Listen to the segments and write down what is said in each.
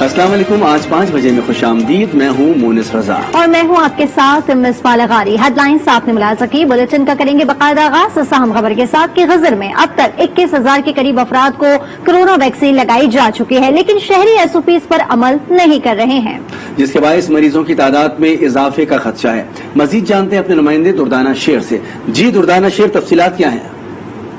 अस्सलाम वालेकुम। आज 5 बजे में खुश आमदीद। मैं हूँ मोनिस रजा और मैं हूँ आपके साथ मिसबाह लगारी। हेडलाइंस आपने मुलाजा की, बुलेटिन का करेंगे बाकायदा आगाज। अहम खबर के साथ कि गजर में अब तक 21,000 के करीब अफराद को कोरोना वैक्सीन लगाई जा चुकी है, लेकिन शहरी SOPs पर अमल नहीं कर रहे हैं, जिसके बायस मरीजों की तादाद में इजाफे का खदशा है। मजीद जानते हैं अपने नुमाइंदे दुर्दाना शेर से। जी दुर्दाना शेर, तफसीलात क्या हैं?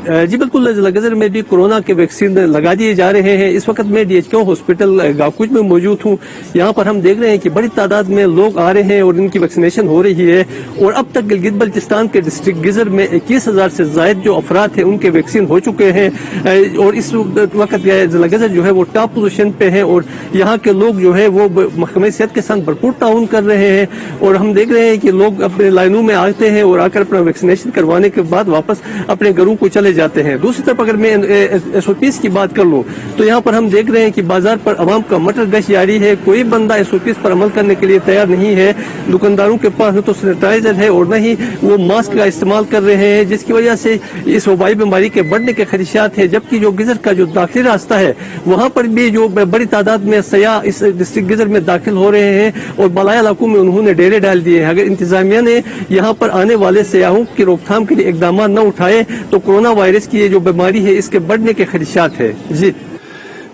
जी बिल्कुल, गजर में भी कोरोना के वैक्सीन लगा दिए जा रहे हैं। इस वक्त मैं DHQ हॉस्पिटल गाकुज में मौजूद हूँ। यहाँ पर हम देख रहे हैं कि बड़ी तादाद में लोग आ रहे हैं और इनकी वैक्सीनेशन हो रही है। और अब तक गिलगित बल्चिस्तान के डिस्ट्रिक्ट गिजर में 21,000 से जायद जो अफराद हैं उनके वैक्सीन हो चुके हैं। और इस वक्त गजर जो है वो टॉप पोजीशन पे है और यहाँ के लोग जो है वो महकमे सेहत के साथ भरपूर ताउन कर रहे हैं। और हम देख रहे हैं कि लोग अपने लाइनों में आते हैं और आकर अपना वैक्सीनेशन करवाने के बाद वापस अपने घरों को चले जाते हैं। दूसरी तरफ अगर मैं SOPs की बात कर लूं तो यहाँ पर हम देख रहे हैं कि बाजार पर अवाम का मटर गश्त जारी है। कोई बंदा SOPs पर अमल करने के लिए तैयार नहीं है। दुकानदारों के पास न तो सैनिटाइजर है और न ही वो मास्क का इस्तेमाल कर रहे हैं, जिसकी वजह से इस वबाई बीमारी के बढ़ने के खदशात है। जबकि जो गिजर का जो दाखिली रास्ता है वहाँ पर भी जो बड़ी तादाद में सयाह इस डिस्ट्रिक्ट गिजर में दाखिल हो रहे हैं और बलाया इलाकों में उन्होंने डेरे डाल दिए हैं। अगर इंतजामिया ने यहाँ पर आने वाले सयाहों की रोकथाम के लिए इकदाम न उठाए तो कोरोना वायरस की जो बीमारी है इसके बढ़ने के खदशात है। जी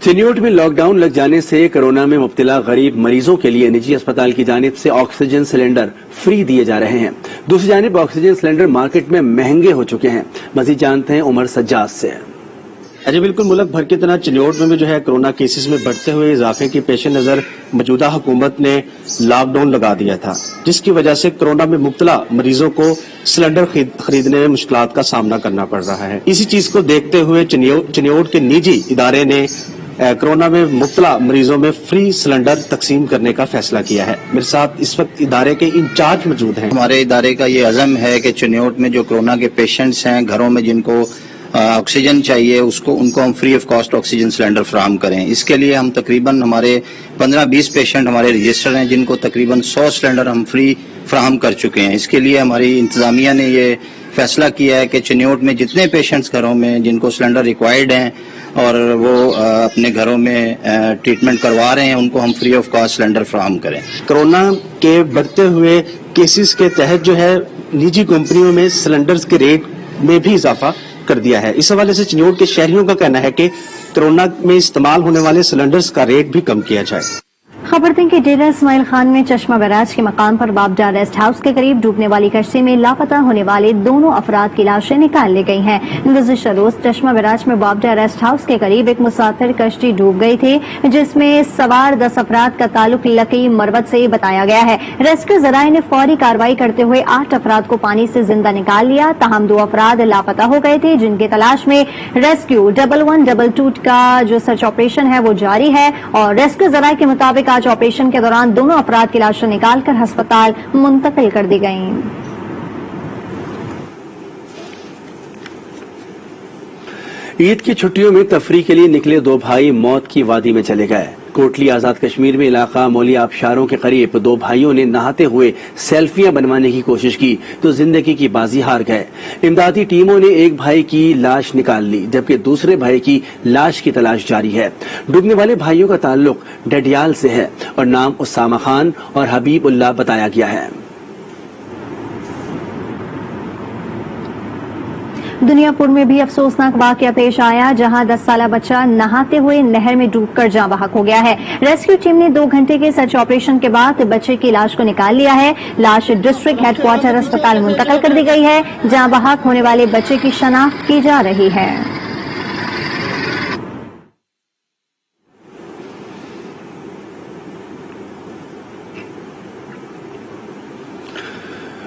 चिन्योट में लॉकडाउन लग जाने से कोरोना में मुब्तला गरीब मरीजों के लिए निजी अस्पताल की जानिब से ऑक्सीजन सिलेंडर फ्री दिए जा रहे हैं। दूसरी जानिब ऑक्सीजन सिलेंडर मार्केट में महंगे हो चुके हैं। मजीद जानते हैं उमर सज्जाद से। अजय बिल्कुल, मुल्क भर की तरह चिन्योट में भी जो है कोरोना केसेस में बढ़ते हुए इजाफे के पेश नजर मौजूदा हुकूमत ने लॉकडाउन लगा दिया था, जिसकी वजह से कोरोना में मुब्तला मरीजों को सिलेंडर खरीदने में मुश्किलात का सामना करना पड़ रहा है। इसी चीज को देखते हुए चिन्योट के निजी इदारे ने कोरोना में मुब्तला मरीजों में फ्री सिलेंडर तकसीम करने का फैसला किया है। मेरे साथ इस वक्त इदारे के इंचार्ज मौजूद हैं। हमारे इदारे का ये अज़म है कि चिन्योट में जो कोरोना के पेशेंट्स हैं, घरों में जिनको ऑक्सीजन चाहिए उनको हम free of cost oxygen cylinder फराहम करें। इसके लिए हम तकरीबन हमारे 15-20 पेशेंट हमारे रजिस्टर हैं, जिनको तकरीबन 100 सिलेंडर हम फ्री फराहम कर चुके हैं। इसके लिए हमारी इंतजामिया ने ये फैसला किया है कि चिन्योट में जितने पेशेंट्स घरों में जिनको सिलेंडर रिक्वायर्ड हैं और वो अपने घरों में ट्रीटमेंट करवा रहे हैं, उनको हम फ्री ऑफ कॉस्ट सिलेंडर फराहम करें। कोरोना के बढ़ते हुए केसेस के तहत जो है निजी कंपनियों में सिलेंडर्स के रेट में भी इजाफा कर दिया है। इस हवाले से चिन्योट के शहरियों का कहना है कि कोरोना में इस्तेमाल होने वाले सिलेंडर्स का रेट भी कम किया जाए। खबर दें कि डेरा इस्माइल खान में चश्मा बैराज के मकाम पर बाबजा रेस्ट हाउस के करीब डूबने वाली कश्ती में लापता होने वाले दोनों अफराद की लाशें निकाल ली गई हैं। गुज़िश्ता रोज चश्मा बैराज में बाबजा रेस्ट हाउस के करीब एक मुसाफिर कश्ती डूब गई थी, जिसमें सवार 10 अफराद का ताल्लुक लकी मरवत से बताया गया है। रेस्क्यू जराये ने फौरी कार्रवाई करते हुए 8 अफराद को पानी से जिंदा निकाल लिया। ताहम 2 अफराद लापता हो गए थे, जिनकी तलाश में रेस्क्यू 1122 का जो सर्च ऑपरेशन है वो जारी है। और रेस्क्यू जराये के मुताबिक आज ऑपरेशन के दौरान दोनों अफराद की लाशें निकालकर अस्पताल मुंतकिल कर दी गईं। ईद की छुट्टियों में तफरीह के लिए निकले 2 भाई मौत की वादी में चले गए। कोटली आजाद कश्मीर में इलाका मौली आबशारों के करीब 2 भाइयों ने नहाते हुए सेल्फियां बनवाने की कोशिश की तो जिंदगी की बाजी हार गए। इमदादी टीमों ने एक भाई की लाश निकाल ली, जबकि दूसरे भाई की लाश की तलाश जारी है। डूबने वाले भाइयों का ताल्लुक डडियाल से है और नाम उसामा खान और हबीब उल्लाह बताया गया है। दुनियापुर में भी अफसोसनाक वाकया पेश आया, जहां 10 साला बच्चा नहाते हुए नहर में डूबकर जाँ बहक हो गया है। रेस्क्यू टीम ने 2 घंटे के सर्च ऑपरेशन के बाद बच्चे की लाश को निकाल लिया है। लाश डिस्ट्रिक्ट हेडक्वार्टर अस्पताल मुंतकिल कर दी गई है। जाँ बहक होने वाले बच्चे की शनाख्त की जा रही है।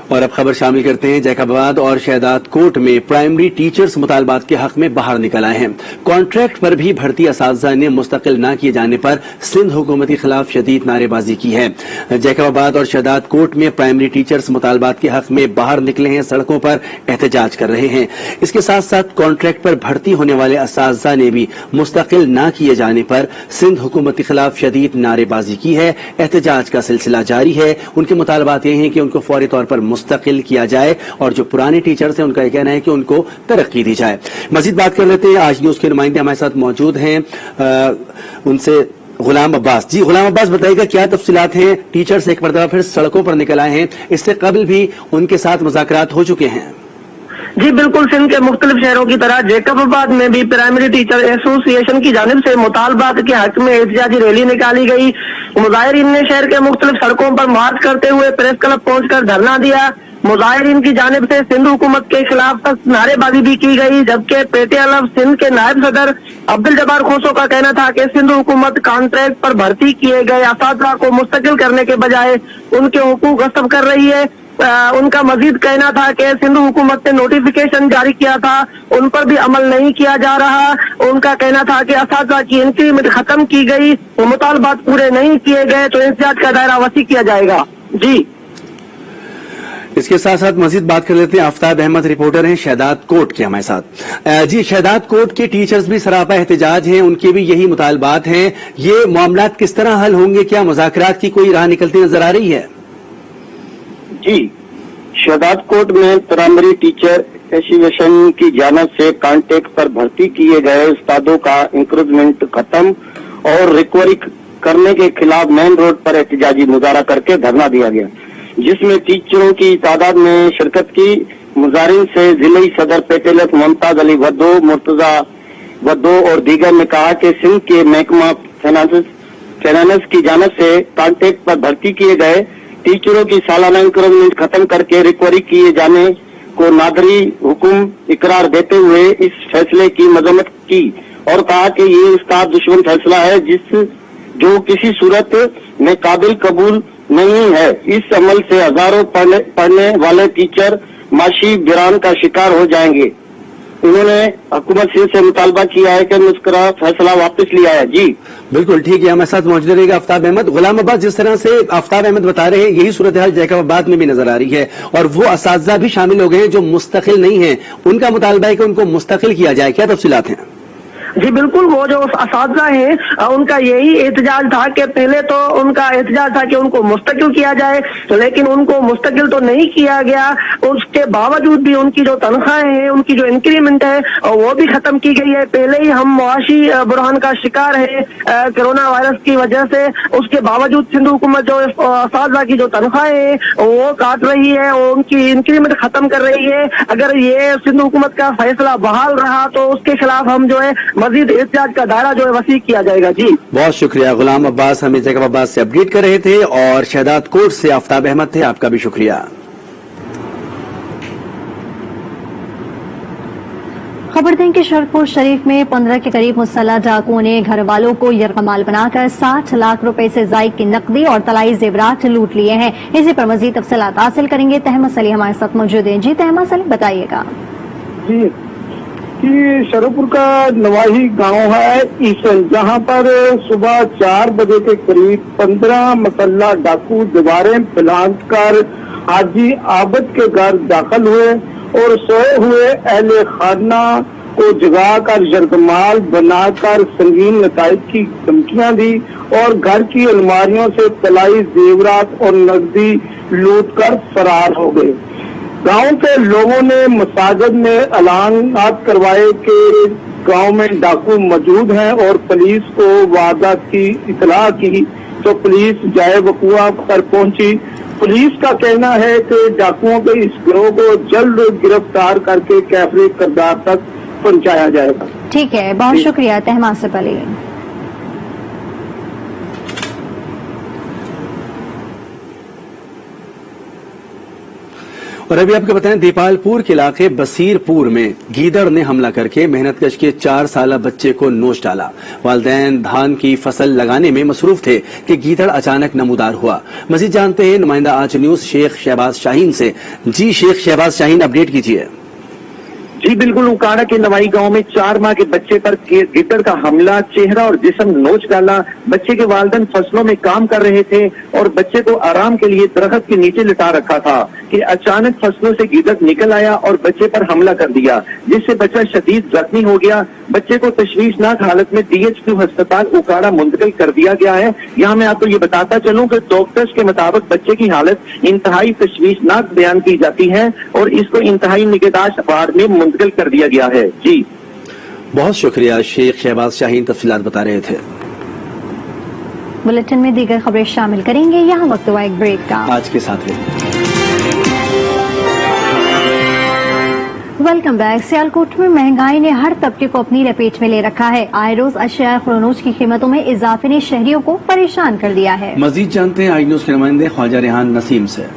और अब खबर शामिल करते हैं। जैकबाबाद और शहदाद कोट में प्राइमरी टीचर्स मुतालबात के हक में बाहर निकल आए हैं। कॉन्ट्रैक्ट पर भी भर्ती असातिज़ा ने मुस्तकिल न किए जाने पर सिंध हुकूमत के खिलाफ शदीद नारेबाजी की है। जैकबाबाद और शहदाद कोट में प्राइमरी टीचर्स मुतालबात के हक में बाहर निकले हैं, सड़कों पर एहतजाज कर रहे हैं। इसके साथ साथ कॉन्ट्रैक्ट पर भर्ती होने वाले असातिज़ा ने भी मुस्तकिल न किए जाने पर सिंध हुकूमत के खिलाफ शदीद नारेबाजी की है। एहतजाज का सिलसिला जारी है। उनके मुतालबात ये हैं कि उनको फौरी तौर पर मुस्तकिल किया जाए और जो पुराने टीचर्स हैं उनका यह कहना है कि उनको तरक्की दी जाए। मजीद बात कर लेते हैं। आज न्यूज के नुमाइंदे हमारे साथ मौजूद हैं, उनसे गुलाम अब्बास। जी गुलाम अब्बास, बताइएगा क्या तफसीलात हैं? टीचर्स एक मरतबा फिर सड़कों पर निकल आए हैं, इससे कबल भी उनके साथ मुज़ाकरात हो चुके हैं। जी बिल्कुल, सिंध के मुख्तलिफ शहरों की तरह जैकबाबाद में भी प्राइमरी टीचर एसोसिएशन की जानिब से मुतालबात के हक में एहतजाजी रैली निकाली गई। मुजाहिरीन ने शहर के मुख्तलिफ सड़कों पर मार्च करते हुए प्रेस क्लब पहुंचकर धरना दिया। मुजाहिरीन की जानिब से सिंध हुकूमत के खिलाफ सख्त नारेबाजी भी की गई, जबकि PTLF सिंध के नायब सदर अब्दुल जब्बार खोसो का कहना था कि सिंध हुकूमत कॉन्ट्रैक्ट पर भर्ती किए गए असातिज़ा को मुस्तकिल करने के बजाय उनके हुकूक गस्ब कर रही है। उनका मजीद कहना था कि सिंध हुकूमत ने नोटिफिकेशन जारी किया था, उन पर भी अमल नहीं किया जा रहा। उनका कहना था कि असातिज़ा की इंक्रीमेंट खत्म की गई, वो मुतालबात पूरे नहीं किए गए तो एहतजाज का दायरा वसी किया जाएगा। जी इसके साथ साथ मजीद बात कर लेते हैं। आफ्ताब अहमद रिपोर्टर हैं शहदाद कोट के हमारे साथ। जी शहदाद कोट के टीचर्स भी सरापा एहतजाज हैं, उनके भी यही मुतालबात हैं। ये मामलात किस तरह हल होंगे? क्या मुज़ाकरात की कोई राह निकलती नजर आ रही है? जी, शहदाद कोट में प्राइमरी टीचर एसोसिएशन की जानिब से कॉन्ट्रैक्ट पर भर्ती किए गए उस्तादों का इंक्रीमेंट खत्म और रिकवरी करने के खिलाफ मेन रोड पर एहतजाजी मुजाहरा करके धरना दिया गया, जिसमें टीचरों की तादाद में शिरकत की। मुजाहिरीन से जिले सदर PTLF मुमताज अली वद्दो, मुर्तजा वद्दो और दीगर ने कहा कि सिंध के महकमा फाइनेंस की जानिब से कॉन्ट्रैक्ट पर भर्ती किए गए टीचरों की सालाना इंक्रीमेंट खत्म करके रिकवरी किए जाने को नादरी हुक्म इकरार देते हुए इस फैसले की मजम्मत की और कहा कि ये उस्ताद दुश्मन फैसला है जो किसी सूरत में काबिल कबूल नहीं है। इस अमल से हजारों पढ़ने वाले टीचर माशी बिरान का शिकार हो जाएंगे। उन्होंने हुकूमत से मुतालबा किया है कि मुस्करा फैसला वापस लिया है। जी बिल्कुल ठीक है, हमारे साथ मौजूद रहेगा आफ्ताब अहमद। गुलाम अब्बास, जिस तरह से आफ्ताब अहमद बता रहे हैं यही सूरत हाल जैकबाबाद में भी नजर आ रही है और वो असातिज़ा भी शामिल हो गए हैं जो मुस्तकिल नहीं है, उनका मुतालबा है कि उनको मुस्तकिल किया जाए, क्या तफसीलात हैं? जी बिल्कुल, वो जो असातिज़ा हैं उनका यही एहतजाज था कि पहले तो उनका एहतजाज था कि उनको मुस्तकिल किया जाए, लेकिन उनको मुस्तकिल तो नहीं किया गया। उसके बावजूद भी उनकी जो तनख्वाहें हैं, उनकी जो इंक्रीमेंट है वो भी खत्म की गई है। पहले ही हम मुआशी बुरहान का शिकार है कोरोना वायरस की वजह से, उसके बावजूद सिंध हुकूमत जो असातिज़ा की जो तनख्वाहें हैं वो काट रही है, उनकी इंक्रीमेंट खत्म कर रही है। अगर ये सिंध हुकूमत का फैसला बहाल रहा तो उसके खिलाफ हम जो है मजीद एहतजाज का दायरा जो है वसी किया जाएगा। जी बहुत शुक्रिया गुलाम अब्बास, हमें जैकबाबाद से अपडेट कर रहे थे और शहदाद कोट से आफ्ताब अहमद थे, आपका भी शुक्रिया। खबर दें कि शरकपुर शरीफ में 15 के करीब मुसल्लह डाकुओं ने घर वालों को यरगमाल बनाकर 60 लाख रुपए से जायद की नकदी और तलाई जेवरात लूट लिए हैं। इसी पर मजीद तफसीलात हासिल करेंगे। तहमा सली हमारे साथ मौजूद हैं। जी तहमा सली, बताइएगा। जी कि शरकपुर का नवाही गांव है ईसन, जहां पर सुबह 4 बजे के करीब 15 मुसल्लह डाकू दीवारें फिलांत कर हाजी आबद के घर दाखिल हुए और सोए हुए अहले खाना को जगाकर यरगमाल बनाकर संगीन नताइज की धमकियां दी और घर की अलमारियों से तलाई जेवरात और नकदी लूट कर फरार हो गए। गांव के लोगों ने मसाजिद में ऐलानात करवाए कि गांव में डाकू मौजूद हैं और पुलिस को वारदात की इतला की तो पुलिस जाए वकुआ पर पहुंची। पुलिस का कहना है कि डाकुओं के इस गिरोह को जल्द गिरफ्तार करके कैफरे किरदार तक पहुंचाया जाएगा। ठीक है, बहुत शुक्रिया तहमा से पहले। और अभी आपको बताएं, दीपालपुर के इलाके बसीरपुर में गीदड़ ने हमला करके मेहनतकश के 4 साला बच्चे को नोच डाला। वालिदैन धान की फसल लगाने में मसरूफ थे कि गीदड़ अचानक नमूदार हुआ। मजीद जानते हैं नुमाइंदा आज न्यूज शेख शहबाज शाहीन से। जी शेख शहबाज शाहीन, अपडेट कीजिए। जी बिल्कुल, उकाड़ा के नवाई गांव में 4 माह के बच्चे पर गिद्दड़ का हमला, चेहरा और जिस्म नोच डाला। बच्चे के वालिदैन फसलों में काम कर रहे थे और बच्चे को आराम के लिए दरख्त के नीचे लिटा रखा था कि अचानक फसलों से गिद्दड़ निकल आया और बच्चे पर हमला कर दिया, जिससे बच्चा शदीद जख्मी हो गया। बच्चे को तशवीशनाक हालत में DHQ अस्पताल उकाड़ा मुंतकिल कर दिया गया है। यहाँ मैं आपको ये बताता चलूं कि डॉक्टर्स के मुताबिक बच्चे की हालत इंतहाई तशवीशनाक बयान की जाती है और इसको इंतहाई निगहदाश्त वार्ड में मुंतकिल कर दिया गया है। जी बहुत शुक्रिया शेख शहबाज शाहीन, तफसीलात बता रहे थे। बुलेटिन में दीगर खबरें शामिल करेंगे। यहाँ वक्त हुआ एक ब्रेक का। आज के साथ वेलकम बैक। सियालकोट में महंगाई ने हर तबके को अपनी लपेट में ले रखा है। आए रोज अशिया खुरोनोज की कीमतों में इजाफे ने शहरियों को परेशान कर दिया है। मजीद जानते हैं आई न्यूज के नुमाइंदे ख्वाजा रेहान नसीम से।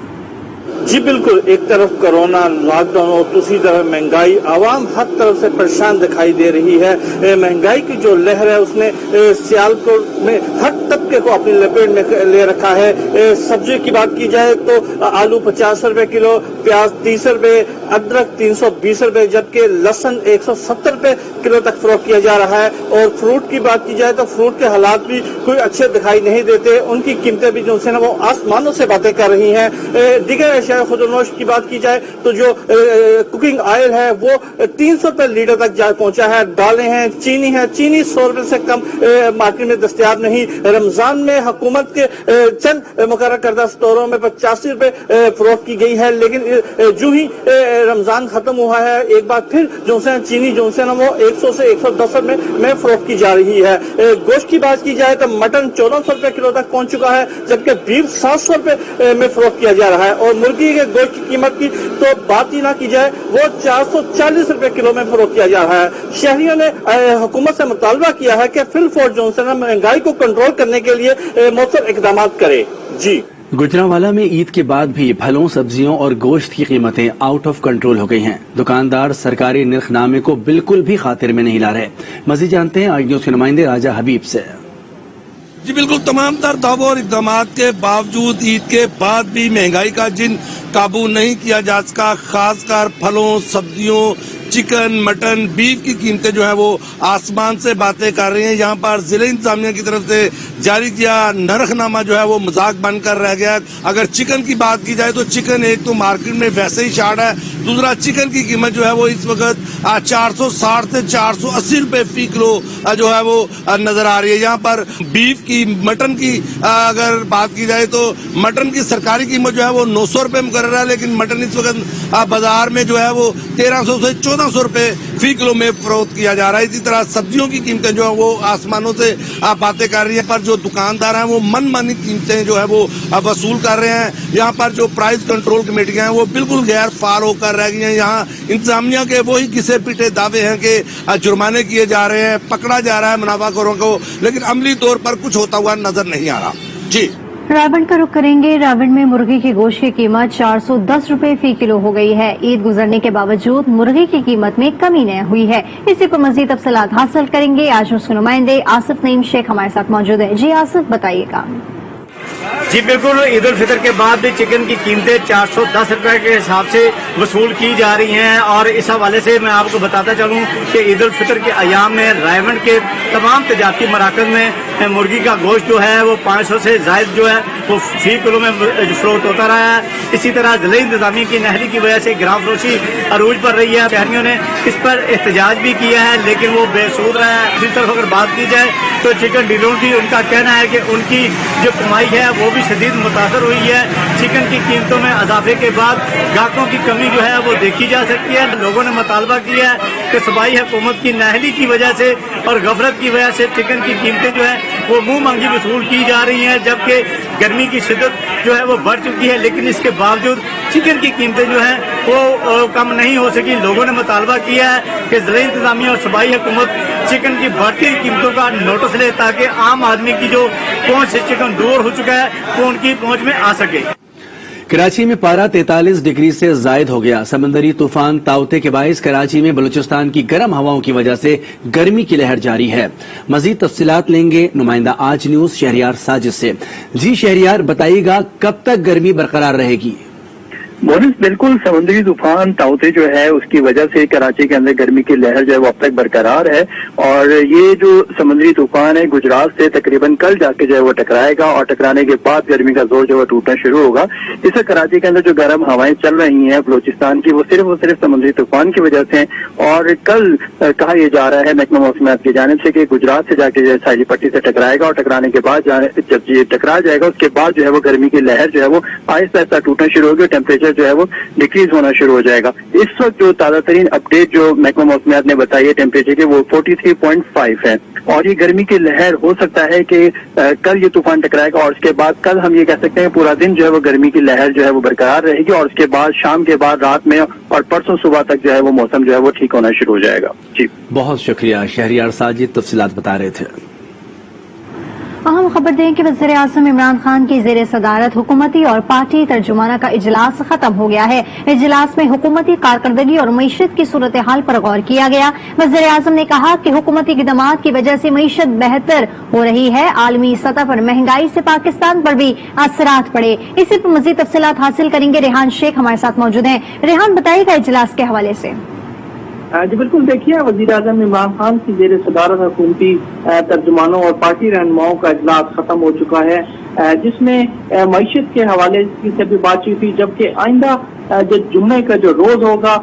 जी बिल्कुल, एक तरफ कोरोना लॉकडाउन और दूसरी तरफ महंगाई, आवाम हर तरफ से परेशान दिखाई दे रही है। महंगाई की जो लहर है उसने सियालकोट में हर तबके को अपनी लपेट में ले रखा है। सब्जी की बात की जाए तो आलू 50 रुपए किलो, प्याज 30 रुपए, अदरक 320 रुपए, जबकि लहसुन 170 रुपए किलो तक फरोख्त किया जा रहा है। और फ्रूट की बात की जाए तो फ्रूट के हालात भी कोई अच्छे दिखाई नहीं देते, उनकी कीमतें भी जो है ना वो आसमानों से बातें कर रही हैं। दीगर खुदनोश की बात की जाए तो जो कुकिंग ऑयल है वो 300 रुपए लीटर तक जा पहुंचा है। दालें हैं, चीनी 100 रुपए से कम मार्केट में दस्तयाब नहीं। रमजान में हुकूमत के चंद मुकर्रर करदा स्टोरों में 85 रुपए फरोख्त की गई है, लेकिन जो ही रमजान खत्म हुआ है एक बार फिर जो है चीनी जो है ना वो 100 से 110 रुपए में फरोख्त की जा रही है। गोश्त की बात की जाए तो मटन 1400 रुपए किलो तक पहुंच चुका है, जबकि बीफ 700 रुपए में फरोख्त किया जा रहा है। और मुर्गी के गोश्त की कीमत की तो बात ही ना की जाए, वो 440 रुपए किलो में फरोख्त किया जा रहा है। शहरियों ने हुकूमत से मुतालबा किया है कि फिलफोर जो है महंगाई को कंट्रोल करने के लिए मौसर इकदाम करे। जी, गुजरांवाला में ईद के बाद भी फलों, सब्जियों और गोश्त की कीमतें आउट ऑफ कंट्रोल हो गई हैं। दुकानदार सरकारी निर्खनामे को बिल्कुल भी खातिर में नहीं ला रहे। मजीद जानते हैं आई न्यूज के नुमाइंदे राजा हबीब से। जी बिल्कुल, तमाम तर दावों और इकदाम के बावजूद ईद के बाद भी महंगाई का जिन काबू नहीं किया जा सका। खासकर फलों, सब्जियों, चिकन, मटन, बीफ की कीमतें जो है वो आसमान से बातें कर रही हैं। यहाँ पर जिले इंतजामिया की तरफ से जारी किया नरखनामा जो है वो मजाक बनकर रह गया। अगर चिकन की बात की जाए तो चिकन एक तो मार्केट में वैसे ही शार्ट है, दूसरा चिकन की कीमत जो है वो इस वक्त 460 से 480 रुपए फी किलो जो है वो नजर आ रही है। यहाँ पर बीफ की, मटन की अगर बात की जाए तो मटन की सरकारी कीमत जो है वो 900 रुपए मुकर्रर है, लेकिन मटन इस वक्त बाजार में जो है वो 1300 से 1400 रुपए फी किलो में फरोख्त किया जा रहा है। इसी तरह सब्जियों की कीमतें जो है वो आसमानों से बातें कर रही है, पर जो दुकानदार हैं वो मनमानी कीमतें जो है वो वसूल कर रहे हैं। यहाँ पर जो प्राइस कंट्रोल कमेटियां हैं वो बिल्कुल गैर फार होकर रह गई हैं। यहाँ इंतजामिया के वही घिसे पीटे दावे हैं कि जुर्माने किए जा रहे हैं, पकड़ा जा रहा है मुनाफाखोरों को, लेकिन अमली तौर पर कुछ होता हुआ नजर नहीं आ रहा। जी, रावण का रुख करेंगे। रावण में मुर्गी की गोश्त की कीमत 410 रुपए फी किलो हो गई है। ईद गुजरने के बावजूद मुर्गी की कीमत में कमी नहीं हुई है। इसी पर मजीद तफसीलात हासिल करेंगे। आज उसके नुमाइंदे आसिफ नईम शेख हमारे साथ मौजूद है। जी आसिफ, बताइएगा। जी बिल्कुल, ईद उल फितर के बाद भी चिकन की कीमतें 410 रुपए के हिसाब से वसूल की जा रही हैं। और इस हवाले से मैं आपको बताता चलूं कि ईद उल फितर के अयाम में रायवंड के तमाम तजारती मराकज में मुर्गी का गोश्त जो है वो 500 से जायद जो है वो फी किलो में फरोख्त होता रहा है। इसी तरह जिले इंतजामी की नहरी की वजह से ग्राम फरोशी अरूज पर रही है। शहरियों ने इस पर एहतजाज भी किया है, लेकिन वो बेसूद रहा है। इसी तरफ अगर बात की जाए तो चिकन डीलरों की उनका कहना है कि उनकी जो कमाई है वो भी शदीद मुतासर हुई है। चिकन की कीमतों में इजाफे के बाद ग्राहकों की कमी जो है वो देखी जा सकती है। लोगों ने मुतालबा किया है कि सूबाई हुकूमत की नाअहली की वजह से और गफलत की वजह से चिकन की कीमतें जो है वो मुंह मांगी वसूल की जा रही हैं, जबकि गर्मी की शिद्दत जो है वो बढ़ चुकी है, लेकिन इसके बावजूद चिकन की कीमतें जो है वो कम नहीं हो सकी। लोगों ने मुतालबा किया है कि जिले इंतजामिया और सूबाई हुकूमत चिकन की बढ़ती कीमतों का नोटिस ले, ताकि आम आदमी की जो पहुंच से चिकन दूर हो चुका है वो उनकी पहुंच में आ सके। कराची में पारा 43 डिग्री से जायद हो गया। समंदरी तूफान ताउते के बाइस कराची में बलूचिस्तान की गर्म हवाओं की वजह से गर्मी की लहर जारी है। मजीद तफसीलात लेंगे नुमाइंदा आज न्यूज शहरियार साजिद से। जी शहरियार, बताइएगा कब तक गर्मी बरकरार रहेगी? मोरिस, बिल्कुल समुद्री तूफान ताउते जो है उसकी वजह से कराची के अंदर गर्मी की लहर जो है वो अब तक बरकरार है। और ये जो समुद्री तूफान है गुजरात से तकरीबन कल जाके जो है वो टकराएगा और टकराने के बाद गर्मी का जोर जो है टूटना शुरू होगा। इससे कराची के अंदर जो गर्म हवाएं चल रही हैं बलूचिस्तान की, वो सिर्फ समुद्री तूफान की वजह से। और कल कहा यह जा रहा है महकमा मौसमियात की जानिब से कि गुजरात से जाके जो है साहिली पट्टी से टकराएगा और टकराने के बाद जब ये टकरा जाएगा उसके बाद जो है वो गर्मी की लहर जो है वो आहिस्ता आहिस्ता टूटना शुरू होगी। टेम्परेचर ٹیمپریچر جو ہے وہ ڈیکریز ہونا شروع ہو جائے گا. اس وقت جو تازہ ترین اپڈیٹ جو محکمہ موسمیات نے بتائی ہے ٹیمپریچر کی وہ 43.5 ہے, اور یہ گرمی کی لہر ہو سکتا ہے کہ کل یہ طوفان ٹکرائے گا, اور اس کے بعد کل ہم یہ کہہ سکتے ہیں پورا دن جو ہے وہ گرمی کی لہر جو ہے وہ برقرار رہے گی, اور اس کے بعد شام کے بعد رات میں اور پرسوں صبح تک جو ہے وہ موسم جو ہے وہ ٹھیک ہونا شروع ہو جائے گا. جی بہت شکریہ شہریار ساجد, تفصیلات بتا رہے تھے. اہم خبر دیں کہ وزیر اعظم عمران خان کی زیر صدارت حکومتی اور پارٹی ترجمانہ کا اجلاس ختم ہو گیا ہے. اجلاس میں حکومتی کارکردگی اور معیشت کی صورتحال پر غور کیا گیا. وزیر اعظم نے کہا کہ حکومتی اقدامات کی وجہ سے معیشت بہتر ہو رہی ہے. عالمی سطح پر مہنگائی سے پاکستان پر بھی اثرات پڑے. اسی پر مزید تفصیلات حاصل کریں گے. ریحان شیخ ہمارے ساتھ موجود ہیں. ریحان, بتائیے گا اجلاس کے حوالے سے. جی بالکل, دیکھیے وزیر اعظم عمران خان کی زیر صدارت حکومتی ترجمانوں اور پارٹی رہنماؤں کا اجلاس ختم ہو چکا ہے, جس میں معیشت کے حوالے سے بھی بات چیت ہوئی, جبکہ آئندہ جو جمعے کا جو روز ہوگا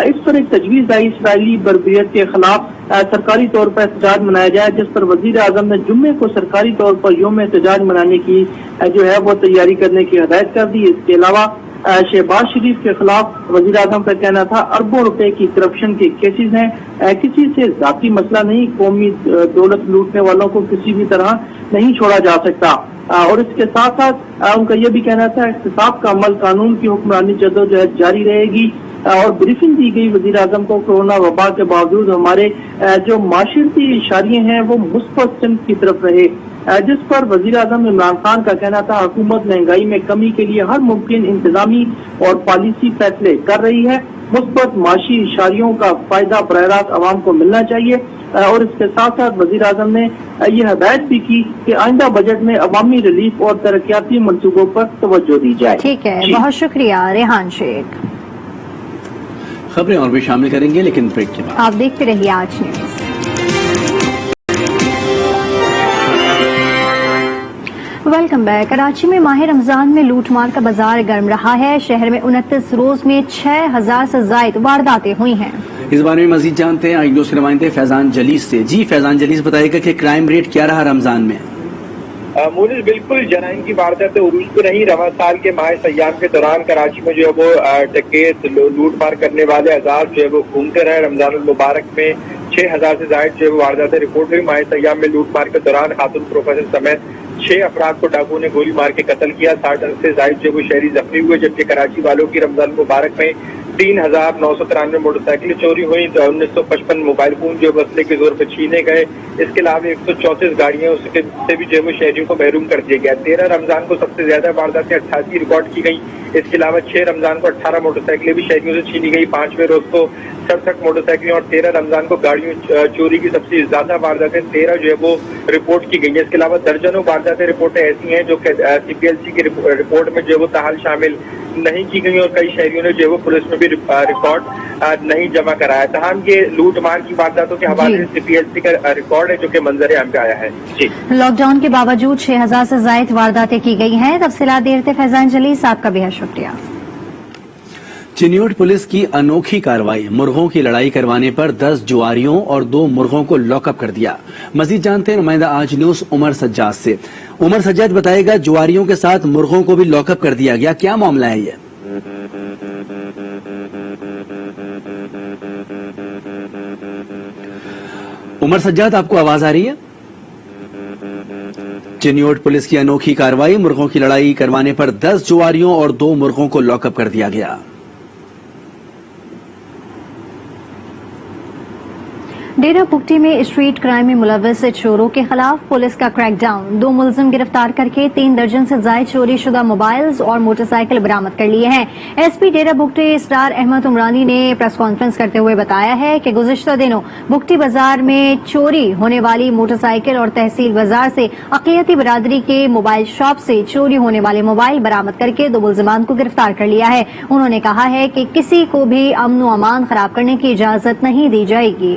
اس پر ایک تجویز آئی اسرائیلی بربریت کے خلاف سرکاری طور پر احتجاج منایا جائے, جس پر وزیر اعظم نے جمعے کو سرکاری طور پر یوم احتجاج منانے کی جو ہے وہ تیاری کرنے کی ہدایت کر دی. اس کے علاوہ شہباز شریف کے خلاف وزیر اعظم کا کہنا تھا اربوں روپے کی کرپشن کے کیسز ہیں, کسی سے ذاتی مسئلہ نہیں, قومی دولت لوٹنے والوں کو کسی بھی طرح نہیں چھوڑا جا سکتا. اور اس کے ساتھ ساتھ ان کا یہ بھی کہنا تھا احتساب کا عمل, قانون کی حکمرانی جدوجہد جاری رہے گی. اور بریفنگ دی گئی وزیر اعظم کو کورونا وبا کے باوجود ہمارے جو معاشرتی اشاریے ہیں وہ مثبت سمت کی طرف رہے, جس پر وزیر اعظم عمران خان کا کہنا تھا حکومت مہنگائی میں کمی کے لیے ہر ممکن انتظامی اور پالیسی فیصلے کر رہی ہے. مثبت معاشی اشاریوں کا فائدہ براہ راست عوام کو ملنا چاہیے. اور اس کے ساتھ ساتھ وزیر اعظم نے یہ ہدایت بھی کی کہ آئندہ بجٹ میں عوامی ریلیف اور ترقیاتی منصوبوں پر توجہ دی جائے. ٹھیک ہے, بہت شکریہ ریحان شیخ. خبریں اور بھی شامل کریں گے لیکن بریک کے بعد. آپ دیکھتے رہیے آج نیوز. Welcome back. کراچی میں ماہ رمضان میں لوٹ مار کا بازار گرم رہا ہے. شہر میں 29 روز میں 6000 سے زائد وارداتیں ہوئی ہیں. اس بارے میں مزید جانتے ہیں آئی نیوز کے نمائندے فیضان جلیس سے. جی فیضان جلیس, بتائیے گا کہ کرائم ریٹ کیا رہا رمضان میں؟ مجھے بالکل جرائم کی واردات عروج پہ نہیں. رواں سال کے ماہ سیام کے دوران کراچی میں جو ہے وہ ڈکیت لوٹ مار کرنے والے عذاب جو ہے وہ گھومتے رہے. رمضان المبارک میں 6000 سے زائد جو ہے وہ وارداتیں رپورٹ ہوئی. ماہ سیام میں لوٹ مار کے دوران خاتون پروفیسر سمیت 6 افراد کو ڈاکو نے گولی مار کے قتل کیا. 60 سے زائد جو وہ شہری زخمی ہوئے, جبکہ کراچی والوں کی رمضان المبارک میں 3993 موٹر سائیکلیں چوری ہوئی. 1955 موبائل فون جو اسلحے کے زور پہ چھینے گئے. اس کے علاوہ 134 گاڑیاں سے بھی جو ہے وہ شہریوں کو محروم کر دیا گیا. 13 رمضان کو سب سے زیادہ وارداتیں 88 ریکارڈ کی گئی. اس کے علاوہ 6 رمضان کو 18 موٹر سائیکلیں بھی شہریوں سے چھینی گئی. 5ویں روز کو 67 موٹر سائیکلیں اور 13 رمضان کو گاڑیوں چوری کی سب سے زیادہ وارداتیں 13 جو ہے وہ رپورٹ کی گئی ہیں. اس کے علاوہ درجنوں وارداتیں رپورٹیں ایسی ہیں جو کہ CPLC کی رپورٹ میں جو ہے وہ تاحال شامل نہیں کی گئی, اور کئی شہریوں نے جو ہے وہ پولیس میں بھی ریکارڈ نہیں جمع کرایا. تاہم یہ لوٹ مار کی وارداتوں کے حوالے سے CPLC کا ریکارڈ ہے جو کہ منظر عام پہ آیا ہے. جی, لاک ڈاؤن کے باوجود 6000 سے زائد وارداتیں کی گئی ہیں. تفصیلات دے رہے تھے فیضان جلیس, آپ کا بہت شکریہ. چنیوٹ پولیس کی انوکھی کارروائی, مرغوں کی لڑائی کروانے پر 10 جواریوں اور 2 مرغوں کو لاک اپ کر دیا. مزید جانتے ہیں نمائندہ آج نیوز عمر سجاد سے. عمر سجاد, بتائے گا جواریوں کے ساتھ مرغوں کو بھی لاک اپ کر دیا گیا, کیا معاملہ ہے یہ؟ عمر سجاد, آپ کو آواز آ رہی ہے؟ چنیوٹ پولیس کی انوکھی کارروائی, مرغوں کی لڑائی کروانے پر 10 جواریوں اور 2 مرغوں کو لاک اپ کر دیا گیا. ڈیرہ بگٹی میں اسٹریٹ کرائم میں ملوث چوروں کے خلاف پولیس کا کریک ڈاؤن. 2 ملزم گرفتار کر کے 3 درجن سے زائد چوری شدہ موبائلز اور موٹر سائیکل برآمد کر لیے ہیں. SP ڈیرہ بگٹی اسرار احمد عمرانی نے پریس کانفرنس کرتے ہوئے بتایا ہے کہ گزشتہ دنوں بگٹی بازار میں چوری ہونے والی موٹر سائیکل اور تحصیل بازار سے اقلیتی برادری کے موبائل شاپ سے چوری ہونے والے موبائل برآمد کر کے 2 ملزمان کو گرفتار کر لیا ہے. انہوں نے کہا ہے کہ کسی کو بھی امن و امان خراب کرنے کی اجازت نہیں دی جائے گی.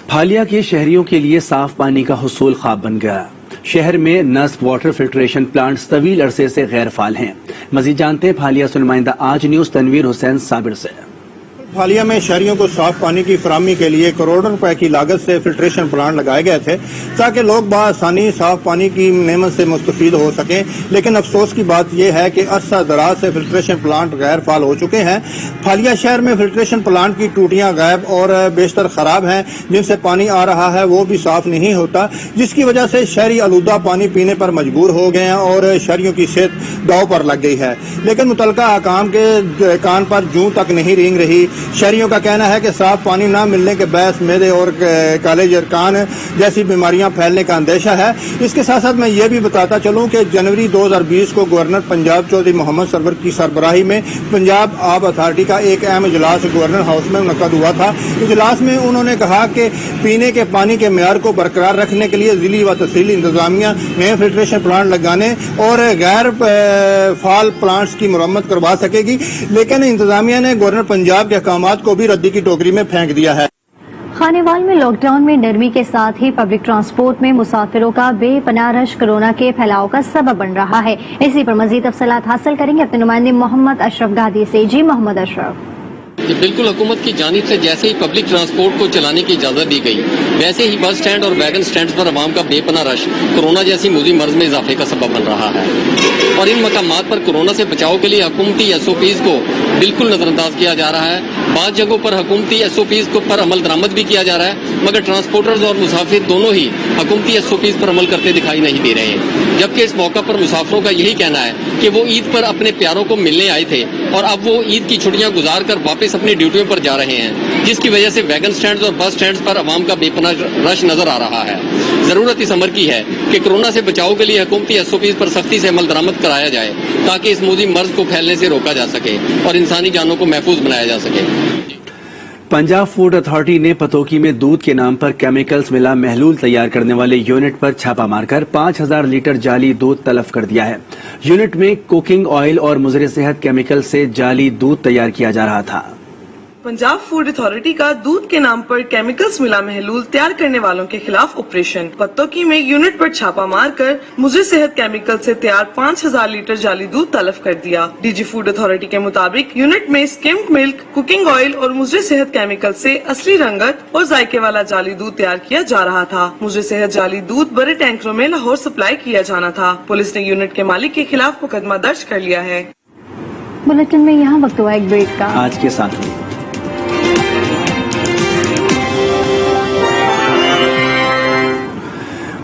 پھالیا کے شہریوں کے لیے صاف پانی کا حصول خواب بن گیا. شہر میں نصب واٹر فلٹریشن پلانٹس طویل عرصے سے غیر فعال ہیں. مزید جانتے ہیں پھالیا سے نمائندہ آج نیوز تنویر حسین صابر سے. हालिया में शहरियों को साफ पानी की फराहमी के लिए करोड़ों रुपए की लागत से फिल्ट्रेशन प्लांट लगाए गए थे ताकि लोग बआसानी साफ पानी की नेमत से मुस्तफीद हो सकें, लेकिन अफसोस की बात यह है कि अरसा दराज से फिल्ट्रेशन प्लांट गैर फाल हो चुके हैं। हालिया शहर में फिल्ट्रेशन प्लांट की टूटियां गायब और बेशतर खराब हैं, जिनसे पानी आ रहा है वो भी साफ नहीं होता, जिसकी वजह से शहरी आलूदा पानी पीने पर मजबूर हो गए हैं और शहरियों की सेहत दांव पर लग गई है। लेकिन मुतलका हकाम के कान पर जूं तक नहीं रेंग रही। शहरियों का कहना है कि साफ पानी न मिलने के बायस मेदे और काले जरकान जैसी बीमारियां फैलने का अंदेशा है। इसके साथ साथ मैं ये भी बताता चलूं कि जनवरी 2020 को गवर्नर पंजाब चौधरी मोहम्मद सरवर की सरबराही में पंजाब आब अथॉरिटी का एक अहम इजलास गवर्नर हाउस में मुनक्कद हुआ था। इजलास में उन्होंने कहा कि पीने के पानी के मेयार को बरकरार रखने के लिए जिली व तहसीली इंतजामिया नए फिल्ट्रेशन प्लांट लगाने और गैर फाल प्लांट्स की मुरम्मत करवा सकेगी, लेकिन इंतजामिया ने गवर्नर पंजाब के अहकामात को भी रद्दी की टोकरी में फेंक दिया है। खानेवाल में लॉकडाउन में नरमी के साथ ही पब्लिक ट्रांसपोर्ट में मुसाफिरों का बेपनाह रश कोरोना के फैलाव का सबब बन रहा है। इसी पर मजीद तफसीलात हासिल करेंगे अपने नुमाइंदे मोहम्मद अशरफ गादी से। जी मोहम्मद अशरफ। बिल्कुल हुकूमत की जानिब से जैसे ही पब्लिक ट्रांसपोर्ट को चलाने की इजाजत दी गई, वैसे ही बस स्टैंड और वैगन स्टैंड पर आवाम का बेपनाह रश कोरोना जैसी मूजी मर्ज में इजाफे का सबब बन रहा है और इन मकामात पर कोरोना से बचाव के लिए हुकूमती SOPs को बिल्कुल नजरअंदाज किया जा रहा है। बात जगहों पर हुकूमती SOPs को पर अमल दरामद भी किया जा रहा है, मगर ट्रांसपोर्टर्स और मुसाफिर दोनों ही हुकूमती SOPs पर अमल करते दिखाई नहीं दे रहे हैं। जबकि इस मौका पर मुसाफिरों का यही कहना है कि वो ईद पर अपने प्यारों को मिलने आए थे और अब वो ईद की छुट्टियां गुजार कर वापस अपनी ड्यूटियों पर जा रहे हैं, जिसकी वजह से वैगन स्टैंड और बस स्टैंड पर आवाम का बेपनाह रश नजर आ रहा है। जरूरत इस अमर की है कि कोरोना से बचाव के लिए हुकूमती SOPs पर सख्ती से अमल दरामद कराया जाए ताकि इस मूजी मर्ज को फैलने से रोका जा सके और इंसानी जानों को महफूज बनाया जा सके। पंजाब फूड अथॉरिटी ने पतोकी में दूध के नाम पर केमिकल्स मिला महलूल तैयार करने वाले यूनिट पर छापा मारकर 5000 लीटर जाली दूध तलब कर दिया है। यूनिट में कुकिंग ऑयल और मुज़र सेहत केमिकल से जाली दूध तैयार किया जा रहा था। पंजाब फूड अथॉरिटी का दूध के नाम पर केमिकल्स मिला महलूल तैयार करने वालों के खिलाफ ऑपरेशन। पत्तोकी में यूनिट पर छापा मारकर मुझे सेहत केमिकल से तैयार 5000 लीटर जाली दूध तलब कर दिया। DG फूड अथॉरिटी के मुताबिक यूनिट में स्किम्ड मिल्क, कुकिंग ऑयल और मुझे सेहत केमिकल से असली रंगत और जायके वाला जाली दूध तैयार किया जा रहा था। मुझे सेहत जाली दूध बड़े टैंकरों में लाहौर सप्लाई किया जाना था। पुलिस ने यूनिट के मालिक के खिलाफ मुकदमा दर्ज कर लिया है। बुलेटिन में यहाँ वक्त हुआ एक ब्रेक का। आज के साथ ही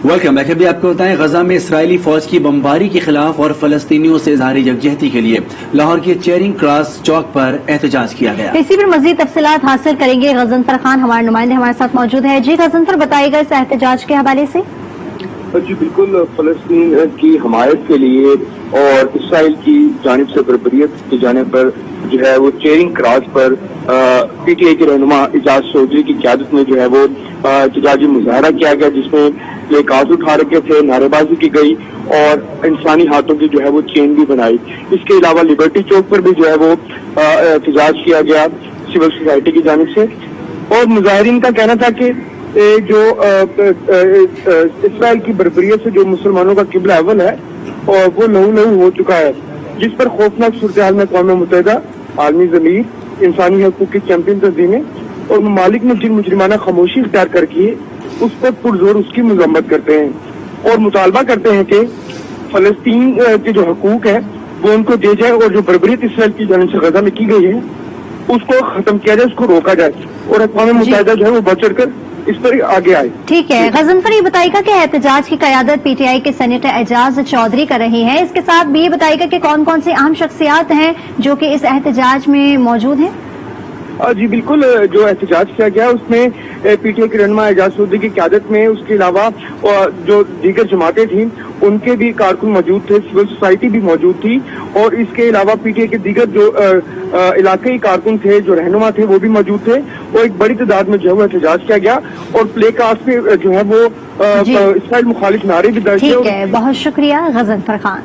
वेलकम बैक। अभी आपको बताएं, गजा में इसराइली फौज की बमबारी के खिलाफ और फलस्तीनियों से इजहार यकजहती के लिए लाहौर के चेरिंग क्रॉस चौक पर एहतजाज किया गया। इसी पर मजीद तफसीलात हासिल करेंगे गजनफर खान, हमारे नुमाइंदे हमारे साथ मौजूद है। जी गजनफर, बताइएगा इस एहतजाज के हवाले से। जी बिल्कुल, फलस्तीन की हमायत के लिए और इसराइल की जानिब से बर्बरियत की जानिब पर जो है वो चेरिंग क्रॉस पर PTI के रहनुमा एजाज चौधरी की क़यादत में जो है वो एहतजाजी मुजाहरा किया गया, जिसमें प्लेकार्ड उठा रखे थे, नारेबाजी की गई और इंसानी हाथों की जो है वो चेन भी बनाई। इसके अलावा लिबर्टी चौक पर भी जो है वो एहतजाज किया गया सिविल सोसाइटी की जानिब से। और मुजाहिरीन का कहना था कि जो इसराइल की बर्बरियत से जो मुसलमानों का किबला अव्वल है और वो लहू लहू हो चुका है, जिस पर खौफनाक सूरत हाल में अक़वाम मुत्तहिदा, आलमी ज़मीर, इंसानी हकूक़ की चैंपियन तंजीमें और ममालिक ने जिन मुजरिमाना खामोशी इख्तियार कर की है, उस पर पुरजोर उसकी मजम्मत करते हैं और मुतालबा करते हैं कि फलस्तीन के जो हकूक है वो उनको दे जाए और जो बर्बरियत इसराइल की जानिब से गजा में की गई है उसको खत्म किया जाए, उसको रोका जाए और अक़वाम मुत्तहिदा जो है वो बढ़ चढ़कर इस पर आगे आए। ठीक है गजनफर, ये बताइएगा कि एहतजाज की क़यादत PTI के सेनेटर एजाज चौधरी कर रही है। इसके साथ भी ये बताइएगा कि कौन कौन सी अहम शख्सियात हैं जो कि इस एहतजाज में मौजूद हैं। जी बिल्कुल, जो एहतजाज किया गया उसमें PTI के रहनुमा एजाज चौधरी की क़यादत में, उसके अलावा जो दीगर जमातें थीं उनके भी कारकुन मौजूद थे, सिविल सोसाइटी भी मौजूद थी और इसके अलावा PTI के दीगर जो इलाकाई कारकुन थे, जो रहनुमा थे, वो भी मौजूद थे और एक बड़ी तादाद में जो है वो एहतजाज किया गया और प्ले कास्ट पे जो है वो इसराइल मुखालिफ नारे भी दर्ज ठीक है, बहुत शुक्रिया गजनफर खान।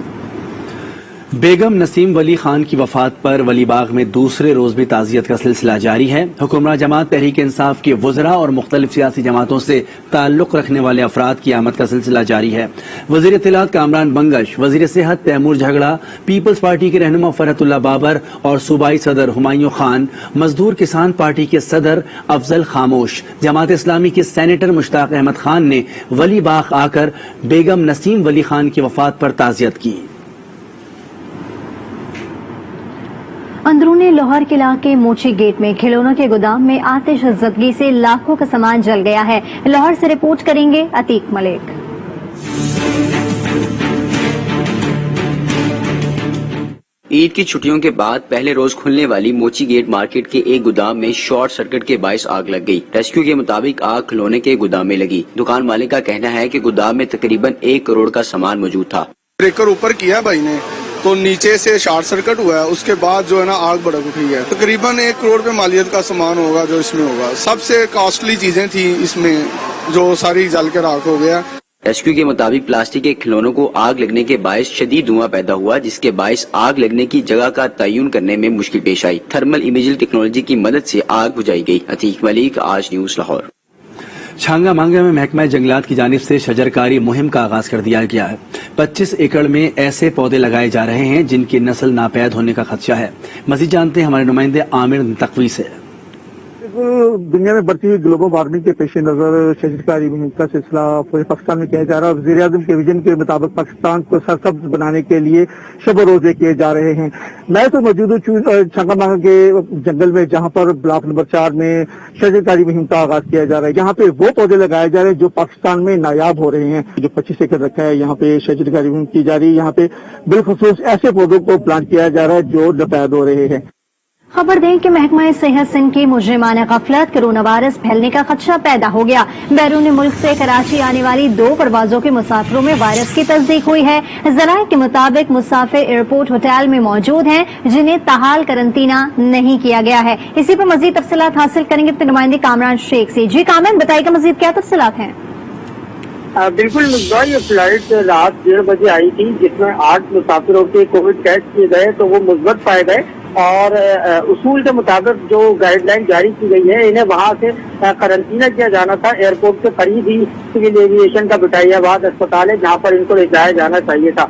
بیگم نسیم ولی خان کی وفات پر ولی باغ میں دوسرے روز بھی تعزیت کا سلسلہ جاری ہے۔ حکمراں جماعت تحریک انصاف کے وزراء اور مختلف سیاسی جماعتوں سے تعلق رکھنے والے افراد کی آمد کا سلسلہ جاری ہے۔ وزیر اطلاعات کامران بنگش، وزیر صحت تیمور جھگڑا، پیپلز پارٹی کے رہنما فرحت اللہ بابر اور صوبائی صدر ہمایوں خان، مزدور کسان پارٹی کے صدر افضل خاموش، جماعت اسلامی کے سینیٹر مشتاق احمد خان نے ولی باغ آ کر بیگم نسیم ولی خان کی وفات پر تعزیت کی۔ اندرون لاہور کے علاقے موچی گیٹ میں کھلونوں کے گودام میں آتش زدگی سے لاکھوں کا سامان جل گیا ہے۔ لاہور سے رپورٹ کریں گے عتیق ملک۔ عید کی چھٹیوں کے بعد پہلے روز کھلنے والی موچی گیٹ مارکیٹ کے ایک گودام میں شارٹ سرکٹ کے باعث آگ لگ گئی۔ ریسکیو کے مطابق آگ کھلونے کے گودام میں لگی۔ دکان مالک کا کہنا ہے کہ گودام میں تقریباً 1 کروڑ کا سامان موجود تھا۔ بریکر اوپر کیا بھائی نے تو نیچے سے شارٹ سرکٹ ہوا ہے، اس کے بعد جو ہے نا آگ بھڑک اٹھی ہے۔ تقریباً 1 کروڑ روپے مالیت کا سامان ہوگا جو اس میں ہوگا۔ سب سے کاسٹلی چیزیں تھیں اس میں جو ساری جل کے راکھ ہو گیا۔ ریسکیو کے مطابق پلاسٹک کے کھلونوں کو آگ لگنے کے باعث شدید دھواں پیدا ہوا، جس کے باعث آگ لگنے کی جگہ کا تعین کرنے میں مشکل پیش آئی۔ تھرمل امیجنگ ٹیکنالوجی کی مدد سے آگ بجھائی گئی۔ عتیق ملک، آج نیوز، لاہور۔ چھانگا مانگا میں محکمہ جنگلات کی جانب سے شجرکاری مہم کا آغاز کر دیا گیا ہے۔ 25 ایکڑ میں ایسے پودے لگائے جا رہے ہیں جن کی نسل ناپید ہونے کا خدشہ ہے۔ مزید جانتے ہیں ہمارے نمائندے عامر تقوی سے۔ دنیا میں بڑھتی ہوئی گلوبل وارمنگ کے پیش نظر شجرکاری مہم کا سلسلہ پورے پاکستان میں کیا جا رہا ہے۔ وزیر اعظم کے ویژن کے مطابق پاکستان کو سرسبز بنانے کے لیے شب و روزے کیے جا رہے ہیں۔ میں تو موجود ہوں چھانگا مانگا کے جنگل میں، جہاں پر بلاک نمبر 4 میں شجرکاری مہم کا آغاز کیا جا رہا ہے۔ یہاں پہ وہ پودے لگائے جا رہے ہیں جو پاکستان میں نایاب ہو رہے ہیں۔ جو 25 ایکڑ رکھا ہے یہاں پہ شجرکاری مہم کی جا رہی ہے۔ یہاں پہ بالخصوص ایسے پودوں کو پلانٹ کیا جا رہا ہے جو ناپید ہو رہے ہیں۔ خبر دیں کہ محکمہ صحت سندھ کی مجرمانہ غفلت کرونا وائرس پھیلنے کا خدشہ پیدا ہو گیا۔ بیرون ملک سے کراچی آنے والی 2 پروازوں کے مسافروں میں وائرس کی تصدیق ہوئی ہے۔ ذرائع کے مطابق مسافر ایئرپورٹ ہوٹل میں موجود ہیں جنہیں تاحال قرنطینہ نہیں کیا گیا ہے۔ اسی پر مزید تفصیلات حاصل کریں گے اپنے نمائندے کامران شیخ سے۔ جی کامران، بتائیے گا مزید کیا تفصیلات ہیں؟ بالکل مصباح، یہ فلائٹ رات 1:30 بجے آئی تھی جس میں 8 مسافروں کے کووڈ ٹیسٹ کیے گئے تو وہ مثبت پائے گئے، اور اصول کے مطابق جو گائیڈ لائن جاری کی گئی ہے انہیں وہاں سے قرنطینہ کیا جانا تھا۔ ایئرپورٹ کے قریب ہی سول ایویشن کا بٹائی آباد اسپتال ہے جہاں پر ان کو لے جایا جانا چاہیے تھا،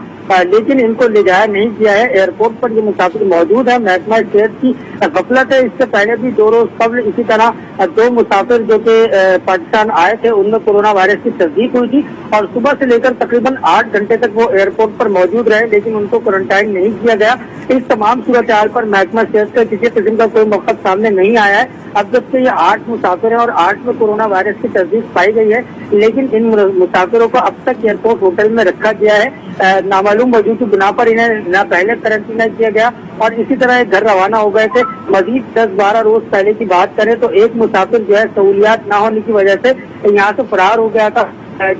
لیکن ان کو لے جایا نہیں کیا ہے۔ ایئرپورٹ پر یہ مسافر موجود ہے۔ محکمہ صحت کی غفلت ہے۔ اس سے پہلے بھی 2 روز قبل اسی طرح 2 مسافر جو کہ پاکستان آئے تھے ان میں کورونا وائرس کی تصدیق ہوئی تھی، اور صبح سے لے کر تقریباً 8 گھنٹے تک وہ ایئرپورٹ پر موجود رہے لیکن ان کو کوارنٹائن نہیں کیا گیا۔ اس تمام صورتحال پر محکمہ صحت کا کسی قسم کا کوئی موقف سامنے نہیں آیا ہے۔ اب جب سے یہ 8 مسافر ہیں اور 8 میں کورونا وائرس کی تصدیق پائی گئی ہے، لیکن ان مسافروں کو اب تک ایئرپورٹ ہوٹل میں رکھا گیا ہے۔ نامعلوم وجوہ کی بنا پر انہیں نہ پہلے قرنطینہ کیا گیا اور اسی طرح یہ گھر روانہ ہو گئے تھے۔ مزید 10-12 روز پہلے کی بات کریں تو ایک مسافر جو ہے سہولیات نہ ہونے کی وجہ سے یہاں سے فرار ہو گیا تھا،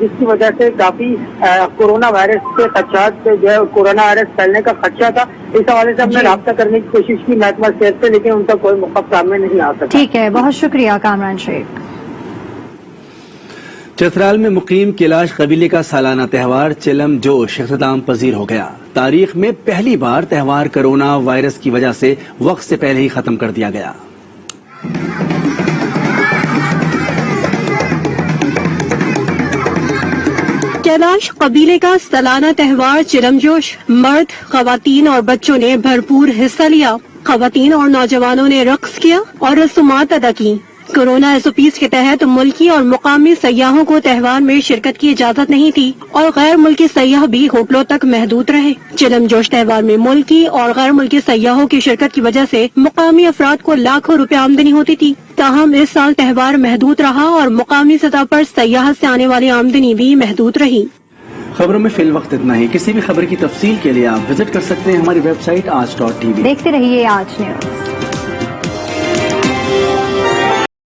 جس کی وجہ سے کافی کورونا وائرس کے خدشات جو ہے کورونا وائرس پھیلنے کا خدشہ تھا۔ اس حوالے سے ہم نے رابطہ کرنے کی کوشش کی محکمہ صحت سے، لیکن ان کا کوئی موقف سامنے نہیں آ سکا۔ ٹھیک ہے، بہت شکریہ کامران شیخ۔ چترال میں مقیم کیلاش قبیلے کا سالانہ تہوار چلم جوش اختتام پذیر ہو گیا۔ تاریخ میں پہلی بار تہوار کرونا وائرس کی وجہ سے وقت سے پہلے ہی ختم کر دیا گیا۔ کیلاش قبیلے کا سالانہ تہوار چلم جوش، مرد، خواتین اور بچوں نے بھرپور حصہ لیا۔ خواتین اور نوجوانوں نے رقص کیا اور رسومات ادا کی۔ کورونا SOPs کے تحت ملکی اور مقامی سیاحوں کو تہوار میں شرکت کی اجازت نہیں تھی اور غیر ملکی سیاح بھی ہوٹلوں تک محدود رہے۔ چلم جوش تہوار میں ملکی اور غیر ملکی سیاحوں کی شرکت کی وجہ سے مقامی افراد کو لاکھوں روپے آمدنی ہوتی تھی، تاہم اس سال تہوار محدود رہا اور مقامی سطح پر سیاحت سے آنے والی آمدنی بھی محدود رہی۔ خبروں میں فی الوقت اتنا ہی۔ کسی بھی خبر کی تفصیل کے لیے آپ وزٹ کر سکتے ہیں ہماری ویب سائٹ aaj.tv۔ دیکھتے رہیے آج نیوز۔